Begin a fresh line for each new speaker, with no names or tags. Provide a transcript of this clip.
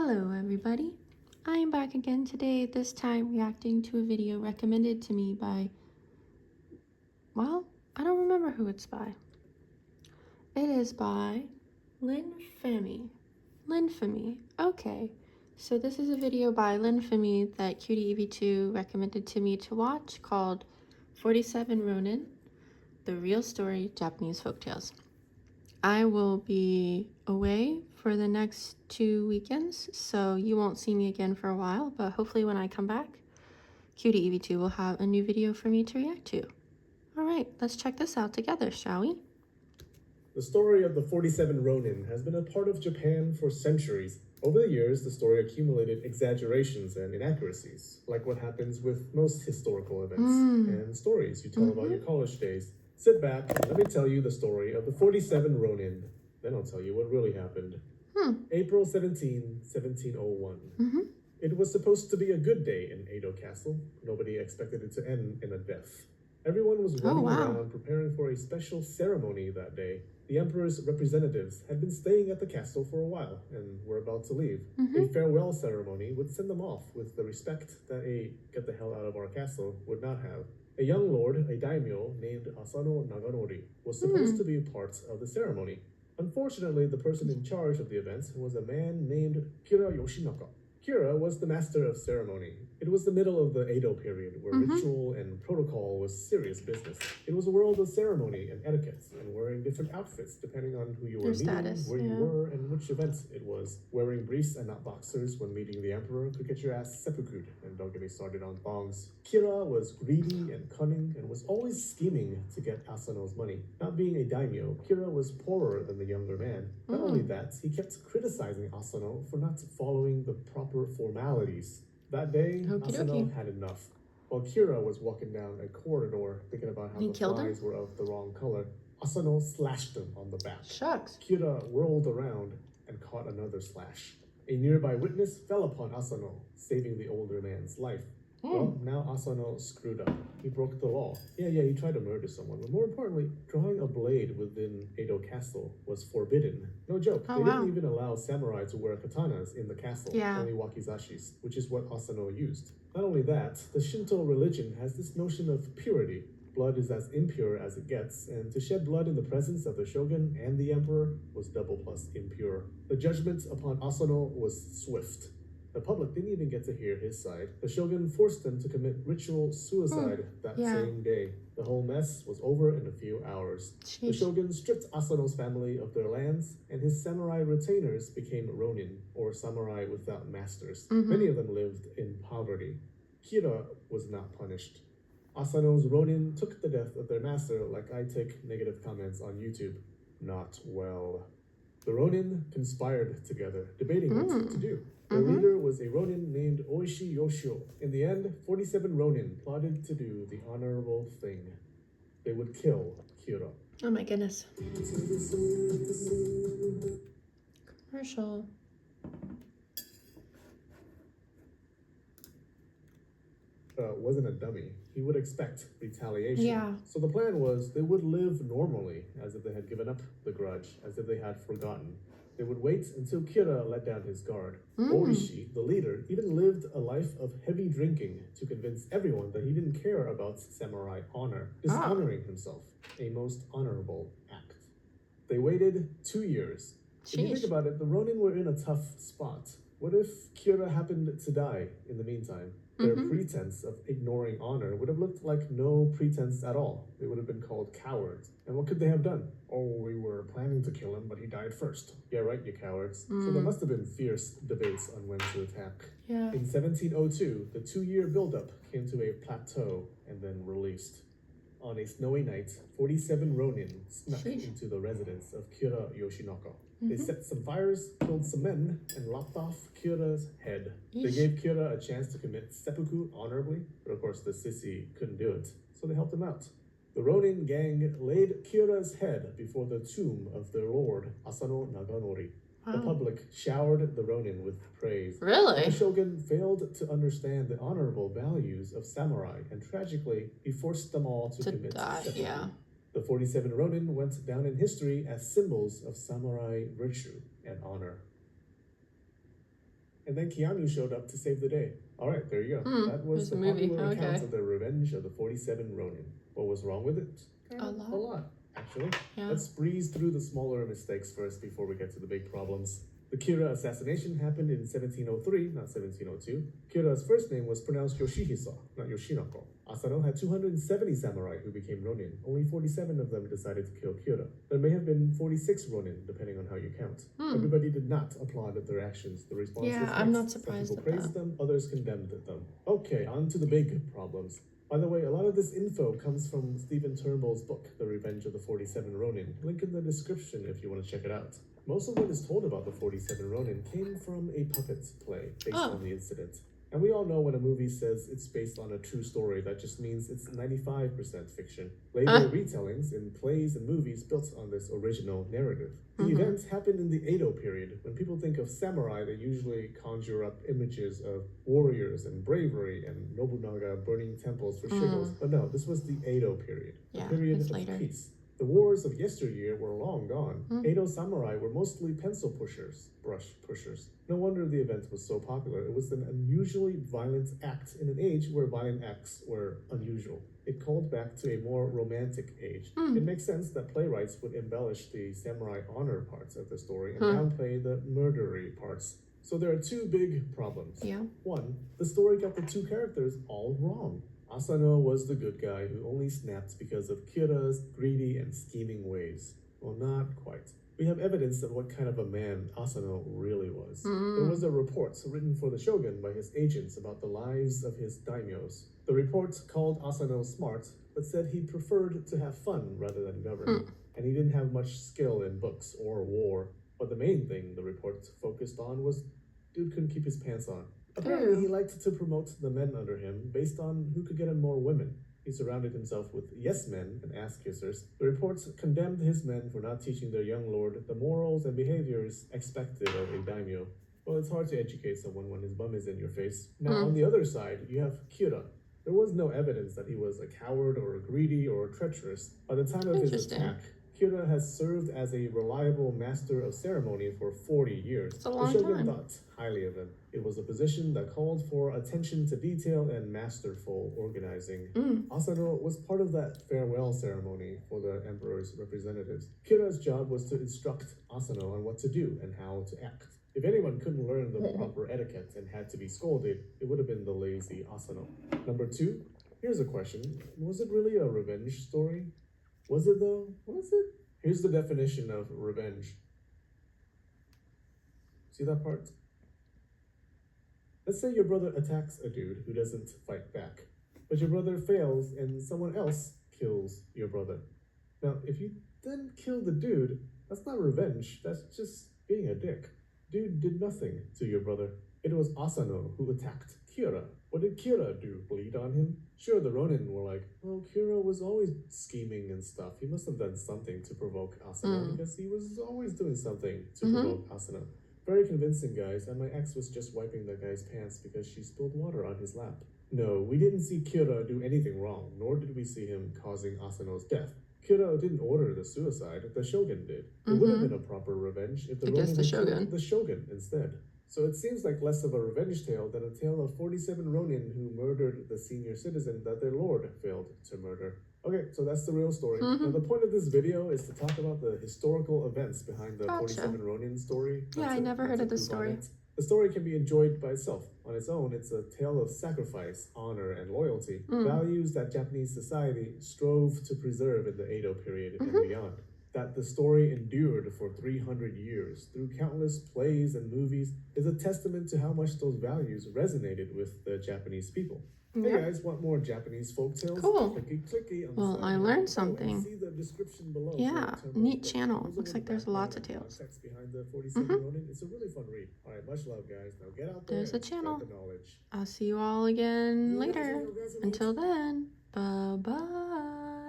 Hello everybody, I am back again today, this time reacting to a video recommended to me by, well, I don't remember who it's by. It is by Linfemi. Okay. So this is a video by Linfemi that CutieEV2 recommended to me to watch called 47 Ronin, The Real Story Japanese Folktales. I will be away for the next 2 weekends, so you won't see me again for a while, but hopefully when I come back, CutieEV2 will have a new video for me to react to. Alright, let's check this out together, shall we?
The story of the 47 Ronin has been a part of Japan for centuries. Over the years, the story accumulated exaggerations and inaccuracies, like what happens with most historical events and stories you tell about your college days. Sit back and let me tell you the story of the 47 Ronin. Then I'll tell you what really happened. April 17, 1701. It was supposed to be a good day in Edo Castle. Nobody expected it to end in a death. Everyone was running around preparing for a special ceremony that day. The emperor's representatives had been staying at the castle for a while and were about to leave. A farewell ceremony would send them off with the respect that a get the hell out of our castle would not have. A young lord, a daimyo named Asano Naganori, was supposed to be part of the ceremony. Unfortunately, the person in charge of the event was a man named Kira Yoshinaka. Kira was the master of ceremony. It was the middle of the Edo period, where ritual and protocol was serious business. It was a world of ceremony and etiquette, and wearing different outfits depending on who you were meeting, where you were, and which event it was. Wearing briefs and not boxers when meeting the emperor could get your ass seppuku'd, and don't get me started on thongs. Kira was greedy and cunning, and was always scheming to get Asano's money. Not being a daimyo, Kira was poorer than the younger man. Not only that, he kept criticizing Asano for not following the proper formalities. That day, Asano had enough. While Kira was walking down a corridor thinking about how the flies were of the wrong color, Asano slashed him on the back. Kira whirled around and caught another slash. A nearby witness fell upon Asano, saving the older man's life. Well, now Asano screwed up. He broke the law. Yeah, he tried to murder someone, but more importantly, drawing a blade within Edo Castle was forbidden. No joke. They didn't even allow samurai to wear katanas in the castle, only wakizashis, which is what Asano used. Not only that, the Shinto religion has this notion of purity. Blood is as impure as it gets, and to shed blood in the presence of the shogun and the emperor was double plus impure. The judgment upon Asano was swift. The public didn't even get to hear his side. The shogun forced them to commit ritual suicide that same day. The whole mess was over in a few hours. The shogun stripped Asano's family of their lands, and his samurai retainers became ronin, or samurai without masters. Many of them lived in poverty. Kira was not punished. Asano's ronin took the death of their master like I take negative comments on YouTube. Not well. The ronin conspired together, debating what to do. Their leader was a ronin named Oishi Yoshio. In the end, 47 ronin plotted to do the honorable thing. They would kill Kira.
Oh my goodness. Commercial.
Wasn't a dummy. He would expect retaliation. So the plan was they would live normally, as if they had given up the grudge, as if they had forgotten. They would wait until Kira let down his guard. Oishi, the leader, even lived a life of heavy drinking to convince everyone that he didn't care about samurai honor, dishonoring himself, a most honorable act. They waited 2 years. If you think about it, the ronin were in a tough spot. What if Kira happened to die in the meantime? Their pretense of ignoring honor would have looked like no pretense at all. They would have been called cowards. And what could they have done? Oh, we were planning to kill him, but he died first. Yeah, right, you cowards. So there must have been fierce debates on when to attack. In 1702, the 2-year buildup came to a plateau and then released. On a snowy night, 47 ronin snuck into the residence of Kira Yoshinaka. They set some fires, killed some men, and lopped off Kira's head. They gave Kira a chance to commit seppuku honorably, but of course the sissy couldn't do it, so they helped him out. The ronin gang laid Kira's head before the tomb of their lord, Asano Naganori. The public showered the ronin with praise. The shogun failed to understand the honorable values of samurai, and tragically, he forced them all to commit seppuku. The 47 ronin went down in history as symbols of samurai virtue and honor. And then Keanu showed up to save the day. All right, there you go. That was
there's
the
a movie.
popular account
Okay.
of the Revenge of the 47 Ronin. What was wrong with it?
A lot.
A lot, actually.
Yeah.
Let's breeze through the smaller mistakes first before we get to the big problems. The Kira assassination happened in 1703, not 1702. Kira's first name was pronounced Yoshihisa, not Yoshinoko. Asano had 270 samurai who became Ronin. Only 47 of them decided to kill Kira. There may have been 46 Ronin, depending on how you count. Everybody did not applaud their actions. The response was mixed.
I'm not
Some
surprised
people
at
praised
that.
them, others condemned them. Okay, on to the big problems. By the way, a lot of this info comes from Stephen Turnbull's book, The Revenge of the 47 Ronin. Link in the description if you want to check it out. Most of what is told about the 47 Ronin came from a puppet play based on the incident. And we all know when a movie says it's based on a true story, that just means it's 95% fiction. Later retellings in plays and movies built on this original narrative. The event happened in the Edo period. When people think of samurai, they usually conjure up images of warriors and bravery and Nobunaga burning temples for shiggles. But no, this was the Edo period, a period of peace. The wars of yesteryear were long gone. Edo samurai were mostly pencil pushers, brush pushers. No wonder the event was so popular. It was an unusually violent act in an age where violent acts were unusual. It called back to a more romantic age. It makes sense that playwrights would embellish the samurai honor parts of the story and downplay the murdery parts. So there are two big problems. One, the story got the two characters all wrong. Asano was the good guy who only snapped because of Kira's greedy and scheming ways. Well, not quite. We have evidence of what kind of a man Asano really was. There was a report written for the shogun by his agents about the lives of his daimyos. The report called Asano smart, but said he preferred to have fun rather than govern. And he didn't have much skill in books or war. But the main thing the report focused on was dude couldn't keep his pants on. Apparently, he liked to promote the men under him based on who could get him more women. He surrounded himself with yes men and ass kissers. The reports condemned his men for not teaching their young lord the morals and behaviors expected of a daimyo. Well, it's hard to educate someone when his bum is in your face. Now, on the other side, you have Kira. There was no evidence that he was a coward or greedy or treacherous. By the time of his attack, Kira has served as a reliable master of ceremony for 40 years. The shogun thought highly of him. It was a position that called for attention to detail and masterful organizing. Asano was part of that farewell ceremony for the emperor's representatives. Kira's job was to instruct Asano on what to do and how to act. If anyone couldn't learn the proper etiquette and had to be scolded, it would have been the lazy Asano. Number two, here's a question. Was it really a revenge story? Was it though? Was it? Here's the definition of revenge. See that part? Let's say your brother attacks a dude who doesn't fight back, but your brother fails and someone else kills your brother. Now, if you then kill the dude, that's not revenge, that's just being a dick. Dude did nothing to your brother. It was Asano who attacked Kira. What did Kira do? Bleed on him? Sure, the Ronin were like, well, Kira was always scheming and stuff. He must have done something to provoke Asano because he was always doing something to provoke Asano. Very convincing, guys, and my ex was just wiping the guy's pants because she spilled water on his lap. No, we didn't see Kira do anything wrong, nor did we see him causing Asano's death. Kira didn't order the suicide, the shogun did. It would have been a proper revenge if the Ronin had killed the shogun instead. So it seems like less of a revenge tale than a tale of 47 Ronin who murdered the senior citizen that their lord failed to murder. Okay, so that's the real story. Now the point of this video is to talk about the historical events behind the 47 Ronin story.
Yeah, I never heard of this story.
The story can be enjoyed by itself. On its own, it's a tale of sacrifice, honor, and loyalty, values that Japanese society strove to preserve in the Edo period and beyond. That the story endured for 300 years through countless plays and movies is a testament to how much those values resonated with the Japanese people. Hey guys, want more Japanese folktales?
Cool.
Clicky on
well, I learned something.
See the description below.
Yeah, neat channel. Looks like there's lots of tales.
Behind the 47 Ronin. It's a really fun read. All right, much love, guys. Now get out there.
There's a
and
channel.
spread the knowledge.
I'll see you all again later. Until then, bye-bye.